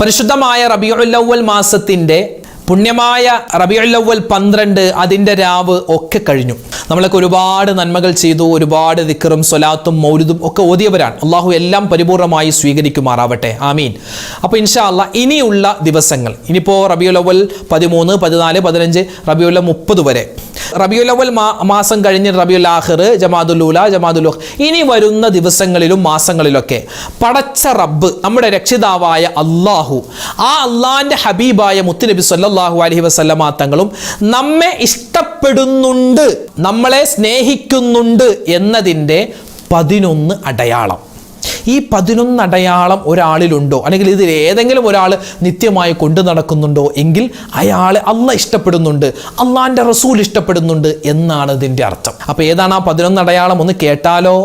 പരിശുദ്ധമായ റബീഉൽ അവ്വൽ മാസത്തിന്റെ പുണ്യമായ റബീഉൽ അവ്വൽ 12 അതിൻ്റെ രാവ് ഒക്കെ കഴിഞ്ഞു. നമ്മളൊക്കെ ഒരുപാട് നന്മകൾ ചെയ്തു, ഒരുപാട് ദിക്റും സ്വലാത്തും മൗലിദും ഒക്കെ ഓതിയവരാണ്. അള്ളാഹു എല്ലാം പരിപൂർണമായി സ്വീകരിക്കുമാറാവട്ടെ, ആമീൻ. അപ്പോൾ ഇൻഷാ അല്ലാഹ് ഇനിയുള്ള ദിവസങ്ങൾ, ഇനിയിപ്പോൾ റബീഉൽ അവ്വൽ 13, 14, 15, റബീഉൽ 30 വരെ, റബീഉൽ അവ്വൽ മാസം കഴിഞ്ഞ് റബീഉൽ ആഖിർ, ജമാദുൽ ഊല, ജമാദുൽ ആഖിർ, ഇനി വരുന്ന ദിവസങ്ങളിലും മാസങ്ങളിലൊക്കെ പടച്ച റബ്ബ് നമ്മുടെ രക്ഷിതാവായ അള്ളാഹു, ആ അള്ളാഹിൻ്റെ ഹബീബായ മുത്തുനബി സല്ലല്ലാഹു അലൈഹി വസല്ലമ തങ്ങളും നമ്മെ ഇഷ്ടപ്പെടുന്നുണ്ട്, നമ്മളെ സ്നേഹിക്കുന്നുണ്ട് എന്നതിൻ്റെ 11 അടയാളം. ഈ 11 അടയാളം ഒരാളിലുണ്ടോ, അല്ലെങ്കിൽ ഇതിൽ ഏതെങ്കിലും ഒരാൾ നിത്യമായി കൊണ്ടു നടക്കുന്നുണ്ടോ എങ്കിൽ അയാളെ അള്ളാഹ് ഇഷ്ടപ്പെടുന്നുണ്ട്, അള്ളാഹിൻ്റെ റസൂൽ ഇഷ്ടപ്പെടുന്നുണ്ട് എന്നാണ് ഇതിൻ്റെ അർത്ഥം. അപ്പോൾ ഏതാണ് ആ 11 അടയാളം? ഒന്ന് കേട്ടാലോ.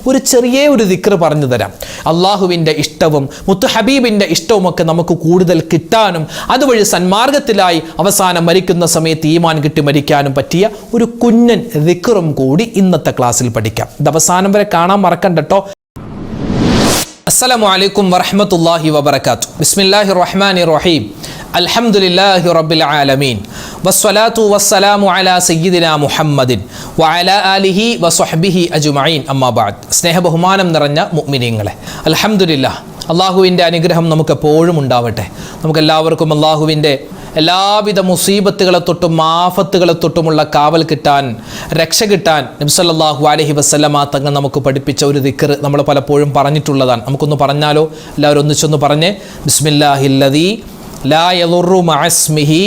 ഒരു ചെറിയ ദിക്ർ പറഞ്ഞു തരാം. അള്ളാഹുവിൻ്റെ ഇഷ്ടവും മുത്തു ഹബീബിൻ്റെ ഇഷ്ടവും ഒക്കെ നമുക്ക് കൂടുതൽ കിട്ടാനും അതുവഴി സന്മാർഗത്തിലായി അവസാനം മരിക്കുന്ന സമയത്ത് ഈമാൻ കിട്ടി മരിക്കാനും പറ്റിയ ഒരു കുഞ്ഞൻ ദിക്റും കൂടി ഇന്നത്തെ ക്ലാസ്സിൽ പഠിക്കാം. ഇത് അവസാനം വരെ കാണാൻ മറക്കണ്ടട്ടോ. അസ്സലാമു അലൈക്കും വറഹ്മത്തുള്ളാഹി വബറകാതുഹു. ബിസ്മില്ലാഹിർ റഹ്മാനിർ റഹീം. അൽഹംദുലില്ലാഹി റബ്ബിൽ ആലമീൻ വസ്സലാത്തു വസ്സലാമു അലാ സയ്യിദിനാ മുഹമ്മദിൻ വഅലാ ആലിഹി വസ്വഹ്ബിഹി അജ്മഈൻ. അമ്മാ ബഅദ്. സ്നേഹബഹുമാനം നിറഞ്ഞ മുഅ്മിനീങ്ങളെ, അൽഹംദുലില്ലാഹ്, അള്ളാഹുവിൻ്റെ അനുഗ്രഹം നമുക്ക് എപ്പോഴും ഉണ്ടാവട്ടെ. നമുക്കെല്ലാവർക്കും അള്ളാഹുവിൻ്റെ എല്ലാവിധ മുസീബത്തുകളെ തൊട്ടും ആഫത്തുകളെ തൊട്ടുമുള്ള കാവൽ കിട്ടാൻ, രക്ഷ കിട്ടാൻ നബി സല്ലല്ലാഹു അലൈഹി വസല്ലമ തങ്ങൾ നമുക്ക് പഠിപ്പിച്ച ഒരു ദിക്ർ നമ്മൾ പലപ്പോഴും പറഞ്ഞിട്ടുള്ളതാണ്. നമുക്കൊന്ന് പറഞ്ഞാലോ? എല്ലാവരും ഒന്നിച്ചൊന്ന് പറഞ്ഞേ. ബിസ്മില്ലാഹില്ലദീ ലാ യദുറു മഅസ്മിഹി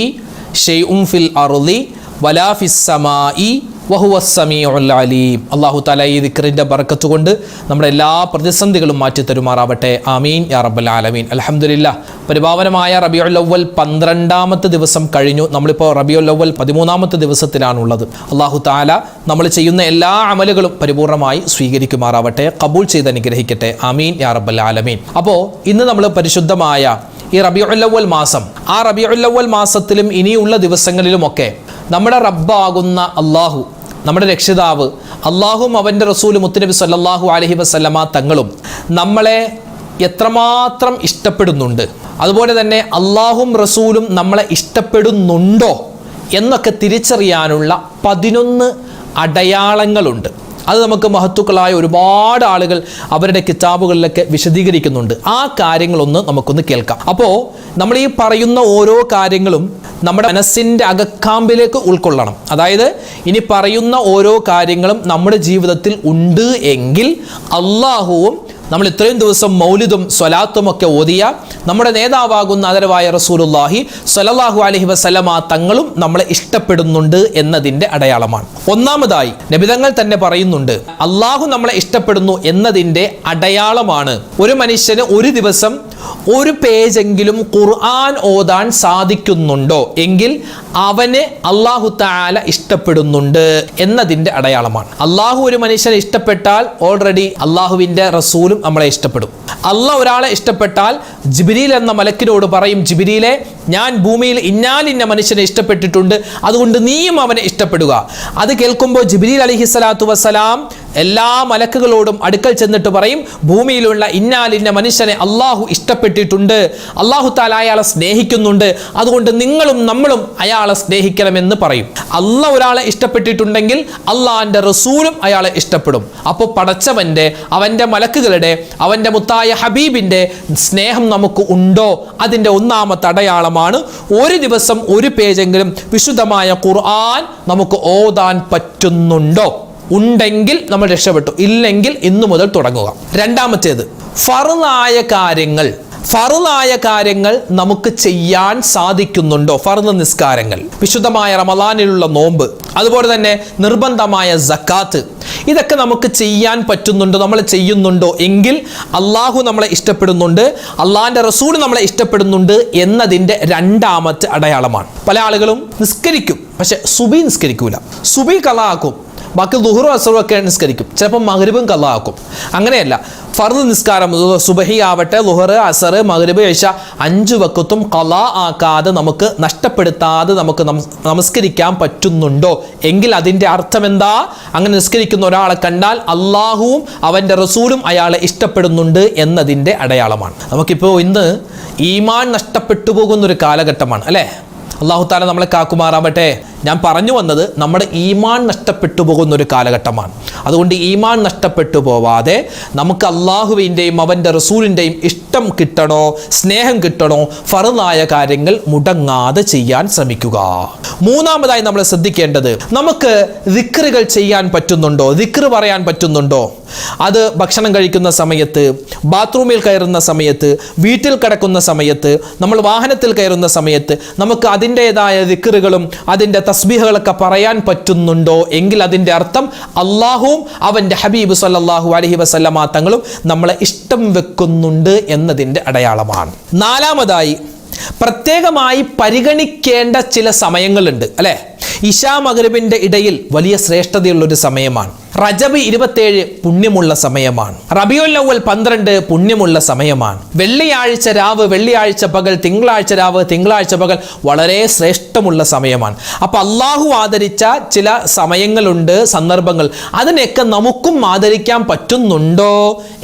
ഷൈഉൻ ഫിൽ അർളി വലാ ഫിസ് സമാഇ വഹുവസ് സമീഉൽ അലീം. അല്ലാഹു തആല ഈ ദിക്റിൻ്റെ ബർക്കത്ത് കൊണ്ട് നമ്മുടെ എല്ലാ പ്രതിസന്ധികളും മാറ്റി തരുമാറാവട്ടെ, ആമീൻ യാ റബ്ബൽ ആലമീൻ. അൽഹംദുലില്ലാഹ്, പരിപാവനമായ റബീഉൽ അവ്വൽ 12ാമത്തെ ദിവസം കഴിഞ്ഞു. നമ്മളിപ്പോൾ റബീഉൽ അവ്വൽ 13ാമത്തെ ദിവസത്തിലാണുള്ളത്. അല്ലാഹു തആല നമ്മൾ ചെയ്യുന്ന എല്ലാ അമലുകളും പരിപൂർണമായി സ്വീകരിക്കുമാറാവട്ടെ, ഖബൂൽ ചെയ്ത് അനുഗ്രഹിക്കട്ടെ, ആമീൻ യാ റബ്ബൽ ആലമീൻ. അപ്പോൾ ഇന്ന് നമ്മൾ പരിശുദ്ധമായ ഈ റബീഉൽ അവ്വൽ മാസം, ആ റബീഉൽ അവ്വൽ മാസത്തിലും ഇനിയുള്ള ദിവസങ്ങളിലുമൊക്കെ നമ്മുടെ റബ്ബാകുന്ന അള്ളാഹു, നമ്മുടെ രക്ഷിതാവ് അള്ളാഹും അവൻ്റെ റസൂൽ മുത്തുനബി സല്ലല്ലാഹു അലൈഹി വസല്ലമ തങ്ങളും നമ്മളെ എത്രമാത്രം ഇഷ്ടപ്പെടുന്നുണ്ട്, അതുപോലെ തന്നെ അള്ളാഹും റസൂലും നമ്മളെ ഇഷ്ടപ്പെടുന്നുണ്ടോ എന്നൊക്കെ തിരിച്ചറിയാനുള്ള 11 അടയാളങ്ങളുണ്ട്. അത് നമുക്ക് മഹത്തുക്കളായ ഒരുപാട് ആളുകൾ അവരുടെ കിതാബുകളിലൊക്കെ വിശദീകരിക്കുന്നുണ്ട്. ആ കാര്യങ്ങളൊന്ന് നമുക്കൊന്ന് കേൾക്കാം. അപ്പോൾ നമ്മൾ ഈ പറയുന്ന ഓരോ കാര്യങ്ങളും നമ്മുടെ മനസ്സിൻ്റെ അകക്കാമ്പിലേക്ക് ഉൾക്കൊള്ളണം. അതായത് ഇനി പറയുന്ന ഓരോ കാര്യങ്ങളും നമ്മുടെ ജീവിതത്തിൽ ഉണ്ട് എങ്കിൽ അള്ളാഹുവും നമ്മൾ ഇത്രയും ദിവസം മൗലിദും സ്വലാത്തും ഒക്കെ ഓതിയ നമ്മുടെ നേതാവാകുന്ന ആദരവായ റസൂലുള്ളാഹി സ്വല്ലല്ലാഹു അലൈഹി വസല്ലമ തങ്ങളും നമ്മളെ ഇഷ്ടപ്പെടുന്നുണ്ട് എന്നതിൻ്റെ അടയാളമാണ്. ഒന്നാമതായി നബിതങ്ങൾ തന്നെ പറയുന്നുണ്ട്, അള്ളാഹു നമ്മളെ ഇഷ്ടപ്പെടുന്നു എന്നതിൻ്റെ അടയാളമാണ് ഒരു മനുഷ്യന് ഒരു ദിവസം ഒരു പേജെങ്കിലും ഖുർആൻ ഓതാൻ സാധിക്കുന്നുണ്ടോ എങ്കിൽ അവനെ അള്ളാഹു തആല ഇഷ്ടപ്പെടുന്നുണ്ട് എന്നതിൻ്റെ അടയാളമാണ്. അള്ളാഹു ഒരു മനുഷ്യനെ ഇഷ്ടപ്പെട്ടാൽ ഓൾറെഡി അള്ളാഹുവിൻ്റെ റസൂലും നമ്മളെ ഇഷ്ടപ്പെടും. അള്ളാഹ് ഒരാളെ ഇഷ്ടപ്പെട്ടാൽ ജിബ്രീൽ എന്ന മലക്കിനോട് പറയും, ജിബ്രീലെ, ഞാൻ ഭൂമിയിൽ ഇന്നാലിന്ന മനുഷ്യനെ ഇഷ്ടപ്പെട്ടിട്ടുണ്ട്, അതുകൊണ്ട് നീയും അവനെ ഇഷ്ടപ്പെടുക. അത് കേൾക്കുമ്പോൾ ജിബ്രീൽ അലൈഹിസ്സലാത്തു വസ്സലാം എല്ലാ മലക്കുകളോടും അടുക്കൽ ചെന്നിട്ട് പറയും, ഭൂമിയിലുള്ള ഇന്നാലിന്ന മനുഷ്യനെ അള്ളാഹു ഇഷ്ടപ്പെട്ടിട്ടുണ്ട്, അള്ളാഹു തആല അയാളെ സ്നേഹിക്കുന്നുണ്ട്, അതുകൊണ്ട് നിങ്ങളും നമ്മളും അയാളെ സ്നേഹിക്കണമെന്ന് പറയും. അള്ളാഹ് ഒരാളെ ഇഷ്ടപ്പെട്ടിട്ടുണ്ടെങ്കിൽ അള്ളാഹിൻ്റെ റസൂലും അയാളെ ഇഷ്ടപ്പെടും. അപ്പോൾ പടച്ചവൻ്റെ, അവൻ്റെ മലക്കുകളുടെ, അവൻ്റെ മുത്തായ ഹബീബിൻ്റെ സ്നേഹം നമുക്ക് ഉണ്ടോ? അതിൻ്റെ ഒന്നാമത്തെ അടയാളമാണ് ഒരു ദിവസം ഒരു പേജെങ്കിലും വിശുദ്ധമായ ഖുർആൻ നമുക്ക് ഓതാൻ പറ്റുന്നുണ്ടോ? ഉണ്ടെങ്കിൽ നമ്മൾ രക്ഷപ്പെട്ടു, ഇല്ലെങ്കിൽ ഇന്നു മുതൽ തുടങ്ങുക. രണ്ടാമത്തേത്, ഫർളായ കാര്യങ്ങൾ നമുക്ക് ചെയ്യാൻ സാധിക്കുന്നുണ്ടോ? ഫർള് നിസ്കാരങ്ങൾ, വിശുദ്ധമായ റമളാനിലുള്ള നോമ്പ്, അതുപോലെ തന്നെ നിർബന്ധമായ സക്കാത്ത്, ഇതൊക്കെ നമുക്ക് ചെയ്യാൻ പറ്റുന്നുണ്ടോ, നമ്മൾ ചെയ്യുന്നുണ്ടോ എങ്കിൽ അള്ളാഹു നമ്മളെ ഇഷ്ടപ്പെടുന്നുണ്ട്, അള്ളാഹിൻ്റെ റസൂൽ നമ്മളെ ഇഷ്ടപ്പെടുന്നുണ്ട് എന്നതിൻ്റെ രണ്ടാമത്തെ അടയാളമാണ്. പല ആളുകളും നിസ്കരിക്കും, പക്ഷെ സുബി നിസ്കരിക്കൂല, സുബി കളാക്കും, ബാക്കി ദുഹറും അസറും ഒക്കെ നിസ്കരിക്കും, ചിലപ്പോൾ മഗ്രിബും ഖളാ ആക്കും. അങ്ങനെയല്ല, ഫർദ് നിസ്കാരം സുബഹി ആവട്ടെ, ളുഹർ, അസർ, മഗ്രിബ്, ഇശ 5 വഖത്തും ഖളാ ആക്കാതെ നമുക്ക് നഷ്ടപ്പെടുത്താതെ നമുക്ക് നമസ്കരിക്കാൻ പറ്റുന്നുണ്ടോ എങ്കിൽ അതിൻ്റെ അർത്ഥം എന്താ? അങ്ങനെ നിസ്കരിക്കുന്ന ഒരാളെ കണ്ടാൽ അള്ളാഹുവും അവൻ്റെ റസൂലും അയാളെ ഇഷ്ടപ്പെടുന്നുണ്ട് എന്നതിൻ്റെ അടയാളമാണ്. നമുക്കിപ്പോൾ ഇന്ന് ഈമാൻ നഷ്ടപ്പെട്ടു പോകുന്നൊരു കാലഘട്ടമാണ് അല്ലേ? അള്ളാഹു താല നമ്മളെ കാക്കുമാറാവട്ടെ. ഞാൻ പറഞ്ഞു വന്നത് നമ്മുടെ ഈമാൻ നഷ്ടപ്പെട്ടു പോകുന്നൊരു കാലഘട്ടമാണ്. അതുകൊണ്ട് ഈമാൻ നഷ്ടപ്പെട്ടു പോവാതെ നമുക്ക് അള്ളാഹുവിൻ്റെയും അവൻ്റെ റസൂലിൻ്റെയും ഇഷ്ടം കിട്ടണോ, സ്നേഹം കിട്ടണോ, ഫർളായ കാര്യങ്ങൾ മുടങ്ങാതെ ചെയ്യാൻ ശ്രമിക്കുക. മൂന്നാമതായി നമ്മൾ ശ്രദ്ധിക്കേണ്ടത്, നമുക്ക് ദിക്റുകൾ ചെയ്യാൻ പറ്റുന്നുണ്ടോ, ദിക്റ് പറയാൻ പറ്റുന്നുണ്ടോ? അത് ഭക്ഷണം കഴിക്കുന്ന സമയത്ത്, ബാത്റൂമിൽ കയറുന്ന സമയത്ത്, വീട്ടിൽ കിടക്കുന്ന സമയത്ത്, നമ്മൾ വാഹനത്തിൽ കയറുന്ന സമയത്ത് നമുക്ക് അതിൻ്റെതായ ദിക്റുകളും അതിൻ്റെ തസ്ബീഹുകളൊക്കെ പറയാൻ പറ്റുന്നുണ്ടോ എങ്കിൽ അതിൻ്റെ അർത്ഥം അള്ളാഹുവും അവൻ്റെ ഹബീബ് സല്ലല്ലാഹു അലൈഹി വസല്ലമ തങ്ങളും നമ്മളെ ഇഷ്ടം വെക്കുന്നുണ്ട് എന്നതിൻ്റെ അടയാളമാണ്. നാലാമതായി പ്രത്യേകമായി പരിഗണിക്കേണ്ട ചില സമയങ്ങളുണ്ട് അല്ലേ? ഇശാ മഗ്രിബിന്റെ ഇടയിൽ വലിയ ശ്രേഷ്ഠതയുള്ളൊരു സമയമാണ്. റജബ് 27 പുണ്യമുള്ള സമയമാണ്. റബീഉൽ അവ്വൽ 12 പുണ്യമുള്ള സമയമാണ്. വെള്ളിയാഴ്ച രാവ്, വെള്ളിയാഴ്ച പകൽ, തിങ്കളാഴ്ച രാവ്, തിങ്കളാഴ്ച പകൽ വളരെ ശ്രേഷ്ഠമുള്ള സമയമാണ്. അപ്പോൾ അള്ളാഹു ആദരിച്ച ചില സമയങ്ങളുണ്ട്, സന്ദർഭങ്ങൾ. അതിനെയൊക്കെ നമുക്കും ആദരിക്കാൻ പറ്റുന്നുണ്ടോ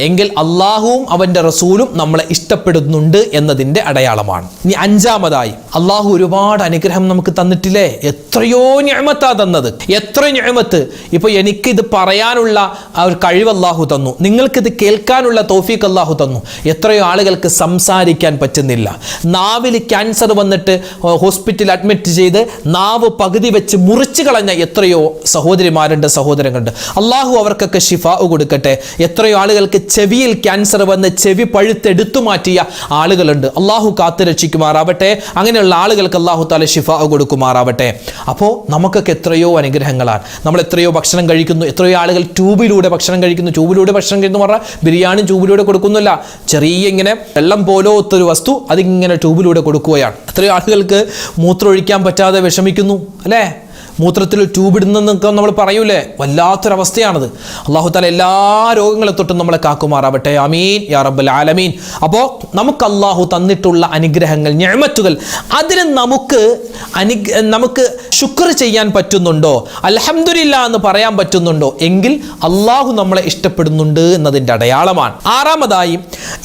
എങ്കിൽ അള്ളാഹുവും അവൻ്റെ റസൂലും നമ്മളെ ഇഷ്ടപ്പെടുന്നുണ്ട് എന്നതിൻ്റെ അടയാളമാണ്. ഇനി അഞ്ചാമതായി, അള്ളാഹു ഒരുപാട് അനുഗ്രഹം നമുക്ക് തന്നിട്ടില്ലേ? എത്രയോ നിഅമത്താ തന്നത്, എത്ര നിഅമത്ത്. ഇപ്പോൾ എനിക്കിത് പറയാനുള്ള ഒരു കഴിവ് അല്ലാഹു തന്നു, നിങ്ങൾക്കിത് കേൾക്കാനുള്ള തൗഫീഖ് അല്ലാഹു തന്നു. എത്രയോ ആളുകൾക്ക് സംസാരിക്കാൻ പറ്റുന്നില്ല, നാവിൽ ക്യാൻസർ വന്നിട്ട് ഹോസ്പിറ്റലിൽ അഡ്മിറ്റ് ചെയ്ത് നാവ് പകുതി വെച്ച് മുറിച്ചു കളഞ്ഞ എത്രയോ സഹോദരിമാരുണ്ട്, സഹോദരങ്ങളുണ്ട്. അള്ളാഹു അവർക്കൊക്കെ ശിഫാ കൊടുക്കട്ടെ. എത്രയോ ആളുകൾക്ക് ചെവിയിൽ ക്യാൻസർ വന്ന് ചെവി പഴുത്തെടുത്തു മാറ്റിയ ആളുകളുണ്ട്. അള്ളാഹു കാത്തു രക്ഷിക്കുമാറാവട്ടെ. അങ്ങനെയുള്ള ആളുകൾക്ക് അള്ളാഹു താല ശിഫാ കൊടുക്കുമാറാവട്ടെ. അപ്പോൾ നമുക്കൊക്കെ എത്രയോ അനുഗ്രഹങ്ങളാണ്. നമ്മൾ എത്രയോ ഭക്ഷണം കഴിക്കുന്നു, എത്രയോ ആളുകൾ ട്യൂബിലൂടെ ഭക്ഷണം കഴിക്കുന്നു. ട്യൂബിലൂടെ ഭക്ഷണം കഴിക്കുന്നു പറഞ്ഞാൽ ബിരിയാണി ട്യൂബിലൂടെ കൊടുക്കുന്നില്ല, ചെറിയ ഇങ്ങനെ വെള്ളം പോലത്തൊരു വസ്തു അതിങ്ങനെ ട്യൂബിലൂടെ കൊടുക്കുകയാണ്. എത്രയോ ആളുകൾക്ക് മൂത്രമൊഴിക്കാൻ പറ്റാതെ വിഷമിക്കുന്നു അല്ലേ? മൂത്രത്തിൽ ട്യൂബ് ഇടുന്നൊക്കെ നമ്മൾ പറയൂലേ, വല്ലാത്തൊരവസ്ഥയാണത്. അള്ളാഹു താല എല്ലാ രോഗങ്ങളെ തൊട്ടും നമ്മളെ കാക്കുമാറാവട്ടെ. ആമീൻ യാ റബ്ബൽ ആലമീൻ. അപ്പോൾ നമുക്ക് അള്ളാഹു തന്നിട്ടുള്ള അനുഗ്രഹങ്ങൾ, നിഅമത്തുകൾ, അതിന് നമുക്ക് ശുക്ർ ചെയ്യാൻ പറ്റുന്നുണ്ടോ, അൽഹംദുലില്ലാ എന്ന് പറയാൻ പറ്റുന്നുണ്ടോ എങ്കിൽ അള്ളാഹു നമ്മളെ ഇഷ്ടപ്പെടുന്നുണ്ട് എന്നതിൻ്റെ അടയാളമാണ്. ആറാമതായി,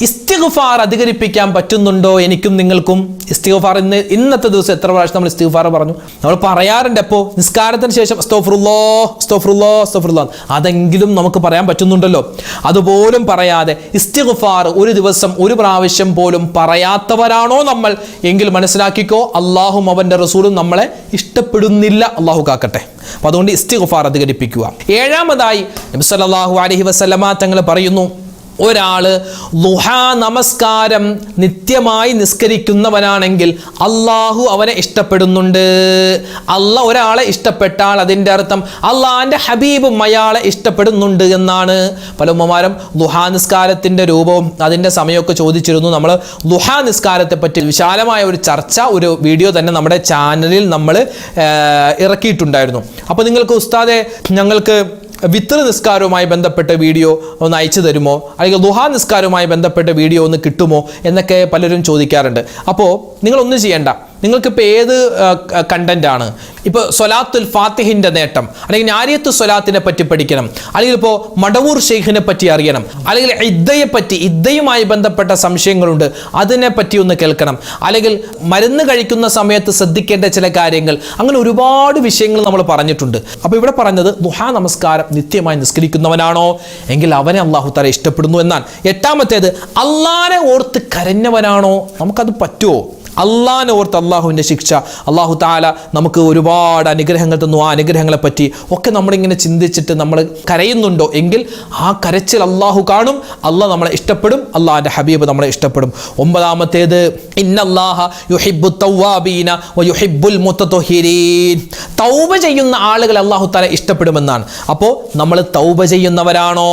ഇസ്തിഗ്ഫാർ അധികരിപ്പിക്കാൻ പറ്റുന്നുണ്ടോ എനിക്കും നിങ്ങൾക്കും? ഇസ്തിഗ്ഫാർ ഇന്നത്തെ ദിവസം എത്ര പ്രാവശ്യം നമ്മൾ ഇസ്തിഗ്ഫാർ പറഞ്ഞു? നമ്മൾ പറയാറുണ്ട്. എപ്പോൾ? നിസ്കാരത്തിന് ശേഷം അസ്തഗ്ഫിറുല്ലാഹ് അസ്തഗ്ഫിറുല്ലാഹ് അസ്തഗ്ഫിറുല്ലാഹ്. അതെങ്കിലും നമുക്ക് പറയാൻ പറ്റുന്നുണ്ടല്ലോ. അതുപോലും പറയാതെ ഇസ്തിഗ്ഫാർ ഒരു ദിവസം ഒരു പ്രാവശ്യം പോലും പറയാത്തവരാണോ നമ്മൾ എങ്കിൽ മനസ്സിലാക്കിക്കോ, അള്ളാഹും അവൻ്റെ റസൂലും നമ്മളെ ഇഷ്ടപ്പെടുന്നില്ല. അള്ളാഹു കാക്കട്ടെ. അപ്പോൾ അതുകൊണ്ട് ഇസ്തിഗ്ഫാർ അധികരിപ്പിക്കുക. ഏഴാമതായി നബി സല്ലല്ലാഹു അലൈഹി വസല്ലമ തങ്ങൾ പറയുന്നു, ഒരാള് ദുഹാ നമസ്കാരം നിത്യമായി നിസ്കരിക്കുന്നവനാണെങ്കിൽ അള്ളാഹു അവനെ ഇഷ്ടപ്പെടുന്നുണ്ട്. അള്ളാഹ് ഒരാളെ ഇഷ്ടപ്പെട്ടാൽ അതിൻ്റെ അർത്ഥം അള്ളാഹിൻ്റെ ഹബീബും അയാളെ ഇഷ്ടപ്പെടുന്നുണ്ട് എന്നാണ്. പല ഉമ്മമാരും ദുഹാ നിസ്കാരത്തിൻ്റെ രൂപവും അതിൻ്റെ സമയമൊക്കെ ചോദിച്ചിരുന്നു. നമ്മൾ ദുഹാ നിസ്കാരത്തെ പറ്റി വിശാലമായ ഒരു ചർച്ച, ഒരു വീഡിയോ തന്നെ നമ്മുടെ ചാനലിൽ നമ്മൾ ഇറക്കിയിട്ടുണ്ടായിരുന്നു. അപ്പോൾ നിങ്ങൾക്ക് ഉസ്താദെ, ഞങ്ങൾക്ക് വിത്ർ നിസ്കാരവുമായി ബന്ധപ്പെട്ട വീഡിയോ ഒന്ന് അയച്ചു തരുമോ, അല്ലെങ്കിൽ ദുഹാ നിസ്കാരവുമായി ബന്ധപ്പെട്ട വീഡിയോ ഒന്ന് കിട്ടുമോ എന്നൊക്കെ പലരും ചോദിക്കാറുണ്ട്. അപ്പോൾ നിങ്ങളൊന്നും ചെയ്യണ്ട, നിങ്ങൾക്കിപ്പോൾ ഏത് കണ്ടന്റ് ആണ്, ഇപ്പോൾ സ്വലാത്തുൽ ഫാത്തിഹിൻ്റെ നേട്ടം, അല്ലെങ്കിൽ നാരിയത്തു സ്വലാത്തിനെ പറ്റി പഠിക്കണം, അല്ലെങ്കിൽ ഇപ്പോൾ മടവൂർ ഷെയ്ഖിനെ പറ്റി അറിയണം, അല്ലെങ്കിൽ ഇദ്ദയുമായി ബന്ധപ്പെട്ട സംശയങ്ങളുണ്ട്, അതിനെപ്പറ്റി ഒന്ന് കേൾക്കണം, അല്ലെങ്കിൽ മരുന്ന് കഴിക്കുന്ന സമയത്ത് ശ്രദ്ധിക്കേണ്ട ചില കാര്യങ്ങൾ, അങ്ങനെ ഒരുപാട് വിഷയങ്ങൾ നമ്മൾ പറഞ്ഞിട്ടുണ്ട്. അപ്പോൾ ഇവിടെ പറഞ്ഞത് ദുഹാ നമസ്കാരം നിത്യമായി നിസ്കരിക്കുന്നവനാണോ എങ്കിൽ അവനെ അള്ളാഹു തആല ഇഷ്ടപ്പെടുന്നു എന്നാണ്. എട്ടാമത്തേത്, അള്ളാഹനെ ഓർത്ത് കരഞ്ഞവനാണോ? നമുക്കത് പറ്റുമോ? അള്ളാഹിനെ ഓർത്ത് അള്ളാഹുവിൻ്റെ ശിക്ഷ, അള്ളാഹു താല നമുക്ക് ഒരുപാട് അനുഗ്രഹങ്ങൾ തന്നു, ആ അനുഗ്രഹങ്ങളെ പറ്റി ഒക്കെ നമ്മളിങ്ങനെ ചിന്തിച്ചിട്ട് നമ്മൾ കരയുന്നുണ്ടോ എങ്കിൽ ആ കരച്ചിൽ അള്ളാഹു കാണും, അള്ളാഹ് നമ്മളെ ഇഷ്ടപ്പെടും, അള്ളാഹിൻ്റെ ഹബീബ് നമ്മളെ ഇഷ്ടപ്പെടും. ഒമ്പതാമത്തേത്, ഇന്നല്ലാഹ യുഹിബ്ബു തവ്വാബീന വയുഹിബ്ബുൽ മുതത്വഹിരീൻ. തൗബ ചെയ്യുന്ന ആളുകൾ അള്ളാഹു താല ഇഷ്ടപ്പെടുമെന്നാണ്. അപ്പോൾ നമ്മൾ തൗബ ചെയ്യുന്നവരാണോ?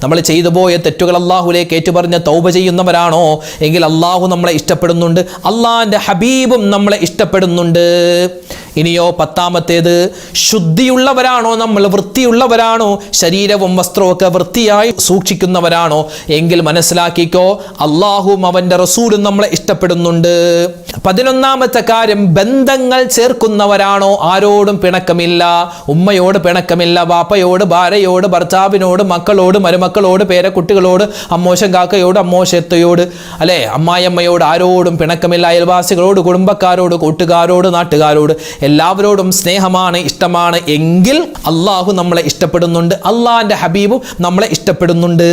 നമ്മൾ ചെയ്തു പോയ തെറ്റുകൾ അള്ളാഹുലേക്ക് ഏറ്റുപറഞ്ഞ് തൗബ ചെയ്യുന്നവരാണോ എങ്കിൽ അള്ളാഹു നമ്മളെ ഇഷ്ടപ്പെടുന്നുണ്ട്, അള്ളാഹിൻ്റെ ഹബീബും നമ്മളെ ഇഷ്ടപ്പെടുന്നുണ്ട്. ഇനിയോ 10-ാമത്തേത്, ശുദ്ധിയുള്ളവരാണോ നമ്മൾ, വൃത്തിയുള്ളവരാണോ, ശരീരവും വസ്ത്രവും ഒക്കെ വൃത്തിയായി സൂക്ഷിക്കുന്നവരാണോ എങ്കിൽ മനസ്സിലാക്കിക്കോ, അള്ളാഹുവും അവന്റെ റസൂലും നമ്മളെ ഇഷ്ടപ്പെടുന്നുണ്ട്. 11-ാമത്തെ കാര്യം, ബന്ധങ്ങൾ ചേർക്കുന്നവരാണോ, ആരോടും പിണക്കമില്ല, ഉമ്മയോട് പിണക്കമില്ല, ബാപ്പയോട്, ഭാര്യയോട്, ഭർത്താവിനോട്, മക്കളോട്, മരുമക്കളോട്, പേരക്കുട്ടികളോട്, അമ്മോശൻ കാക്കയോട്, അമ്മോശത്തയോട്, അല്ലെ, അമ്മായിയമ്മയോട് ആരോടും പിണക്കമില്ല, അയൽവാസികളോട്, കുടുംബക്കാരോട്, കൂട്ടുകാരോട്, നാട്ടുകാരോട് എല്ലാവരോടും സ്നേഹമാണ്, ഇഷ്ടമാണ് എങ്കിൽ അള്ളാഹു നമ്മളെ ഇഷ്ടപ്പെടുന്നുണ്ട്, അള്ളാഹിന്റെ ഹബീബും നമ്മളെ ഇഷ്ടപ്പെടുന്നുണ്ട്.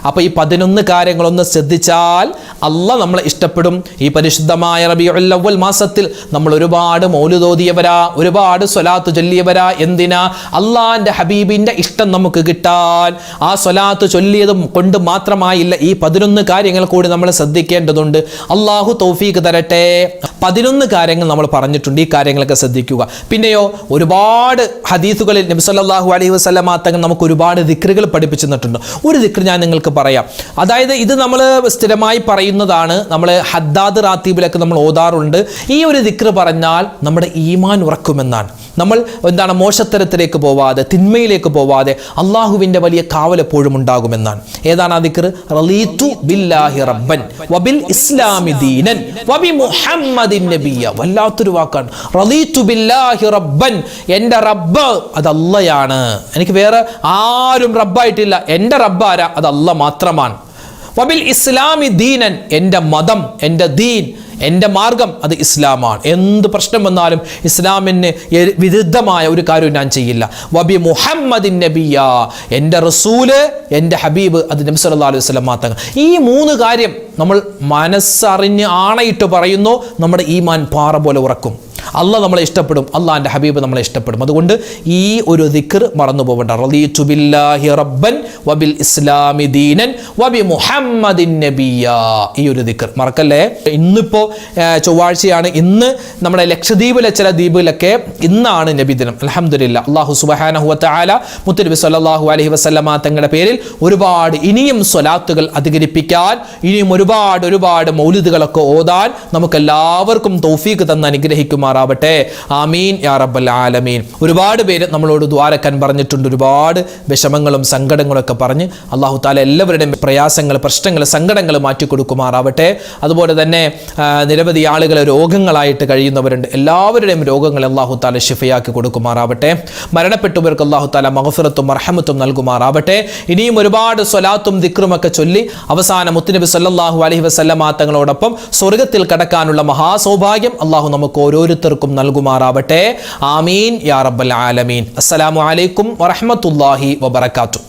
അപ്പോൾ ഈ 11 കാര്യങ്ങളൊന്ന് ശ്രദ്ധിച്ചാൽ അള്ളാഹ് നമ്മളെ ഇഷ്ടപ്പെടും. ഈ പരിശുദ്ധമായ റബീഉൽ അവ്വൽ മാസത്തിൽ നമ്മൾ ഒരുപാട് മൗലിദ് ഓതിയവരാ, ഒരുപാട് സ്വലാത്ത് ചൊല്ലിയവരാ. എന്തിനാ? അള്ളാഹിന്റെ ഹബീബിന്റെ ഇഷ്ടം നമുക്ക് കിട്ടാൻ. ആ സ്വലാത്ത് ചൊല്ലിയതും കൊണ്ട് മാത്രമായില്ല, ഈ 11 കാര്യങ്ങൾ കൂടി നമ്മൾ ശ്രദ്ധിക്കേണ്ടതുണ്ട്. അള്ളാഹു തൗഫീഖ് തരട്ടെ. 11 കാര്യങ്ങൾ നമ്മൾ പറഞ്ഞിട്ടുണ്ട്, ഈ കാര്യങ്ങളൊക്കെ ശ്രദ്ധിക്കുക. പിന്നെയോ ഒരുപാട് ഹദീസുകളിൽ നബി സല്ലല്ലാഹു അലൈഹി വസല്ലമ തങ്ങൾ നമുക്ക് ഒരുപാട് ദിക്റുകൾ പഠിപ്പിച്ചു തന്നിട്ടുണ്ട്. ഒരു ദിക്ർ ഞാൻ നിങ്ങൾക്ക് പറയാം. അതായത് ഇത് നമ്മൾ സ്ഥിരമായി പറയുന്നതാണ്, നമ്മൾ ഹദ്ദാദ് റാത്തീബിലൊക്കെ നമ്മൾ ഓതാറുണ്ട്. ഈ ഒരു ദിക്ർ പറഞ്ഞാൽ നമ്മുടെ ഈമാൻ ഉറക്കുമെന്നാണ്. നമ്മൾ മോശത്തരത്തിലേക്ക് പോവാതെ, തിന്മയിലേക്ക് പോവാതെ അള്ളാഹുവിൻ്റെ വലിയ കാവൽ എപ്പോഴും ഉണ്ടാകുമെന്നാണ്. ഏതാണ് ആ ദിക്ർ? റളീതു ബില്ലാഹി റബ്ബൻ വബിൽ ഇസ്ലാമി ദീനൻ വബി മുഹമ്മദിൻ നബിയ്യ. വല്ലാത്തൊരു വാക്കാണ്. റളീതു ബില്ലാഹി റബ്ബൻ, എൻ്റെ റബ്ബ് അത് അള്ളയാണ്, എനിക്ക് വേറെ ആരും റബ്ബായിട്ടില്ല. എൻ്റെ റബ്ബാരാ? അത് അള്ളാഹ് മാത്രമാണ്. വബിൽ ഇസ്ലാമി ദീനൻ, എൻ്റെ മതം, എൻ്റെ ദീൻ, എൻ്റെ മാർഗം അത് ഇസ്ലാമാണ്. എന്ത് പ്രശ്നം വന്നാലും ഇസ്ലാമിന് വിരുദ്ധമായ ഒരു കാര്യവും ഞാൻ ചെയ്യില്ല. വബി മുഹമ്മദിൻ നബിയ്യ, എൻ്റെ റസൂല്, എൻ്റെ ഹബീബ് അത് നബി സല്ലല്ലാഹു അലൈഹി വസല്ലം മാത്രം. ഈ 3 കാര്യം നമ്മൾ മനസ്സറിഞ്ഞ് ആണയിട്ട് പറയുന്നു, നമ്മുടെ ഈമാൻ പാറ പോലെ ഉറക്കും. അള്ളാഹ് നമ്മളെ ഇഷ്ടപ്പെടും, അള്ളാഹിൻ്റെ ഹബീബ് നമ്മളെ ഇഷ്ടപ്പെടും. അതുകൊണ്ട് ഈ ഒരു ദിക്ർ മറന്നു പോകണ്ട. റളീതു ബില്ലാഹി റബ്ബൻ വബിൽ ഇസ്ലാമി ദീനൻ വബി മുഹമ്മദിൻ നബിയ്യ. ഈ ഒരു ദിക്ർ മറക്കല്ലേ. ഇന്നിപ്പോൾ ചൊവ്വാഴ്ചയാണ്. ഇന്ന് നമ്മുടെ ലക്ഷദ്വീപിലെ ചില ദ്വീപിലൊക്കെ ഇന്നാണ് നബിദിനം. അൽഹംദുലില്ലാഹ്. അല്ലാഹു സുബ്ഹാനഹു വ തആല മുത്തുനബി സല്ലല്ലാഹു അലൈഹി വസല്ലമ തങ്ങളുടെ പേരിൽ ഒരുപാട് ഇനിയും സ്വലാത്തുകൾ അധികരിപ്പിക്കാൻ, ഇനിയും ഒരുപാട് മൗലിദുകളൊക്കെ ഓതാൻ നമുക്കെല്ലാവർക്കും തൗഫീഖ് തന്ന് അനുഗ്രഹിക്കുമാറാവട്ടെ. ആമീൻ യാ റബ്ബൽ ആലമീൻ. ഒരുപാട് പേര് നമ്മളോട് ദുആരക്കാൻ പറഞ്ഞിട്ടുണ്ട്. ഒരുപാട് വിഷമങ്ങളും സങ്കടങ്ങളൊക്കെ പറഞ്ഞ് അല്ലാഹു തആല എല്ലാവരുടെയും പ്രയാസങ്ങൾ, പ്രശ്നങ്ങൾ, സങ്കടങ്ങൾ മാറ്റി കൊടുക്കുമാറാവട്ടെ. അതുപോലെ തന്നെ നിരവധി ആളുകൾ രോഗങ്ങളായിട്ട് കഴിയുന്നവരുണ്ട്. എല്ലാവരുടെയും രോഗങ്ങൾ അല്ലാഹു തആല ശിഫയാക്കി കൊടുക്കുമാറാവട്ടെ. മരണപ്പെട്ടവർക്ക് അല്ലാഹു തആല മഗ്ഫിറത്തും മർഹമത്തും നൽകുമാറാവട്ടെ. ഇനിയും ഒരുപാട് സ്വലാത്തും ദിക്റും ഒക്കെ ചൊല്ലി അവസാനം മുത്തുനബി സല്ലല്ലാഹു അലൈഹി വസല്ലമ തങ്ങളോടൊപ്പം സ്വർഗ്ഗത്തിൽ കടക്കാനുള്ള മഹാസൗഭാഗ്യം അല്ലാഹു നമുക്ക് ഓരോരുത്തർക്കും നൽകുമാറാവട്ടെ. ആമീൻ യാ റബ്ബൽ ആലമീൻ. അസ്സലാമു അലൈക്കും വറഹ്മത്തുള്ളാഹി വബറകാതുഹു.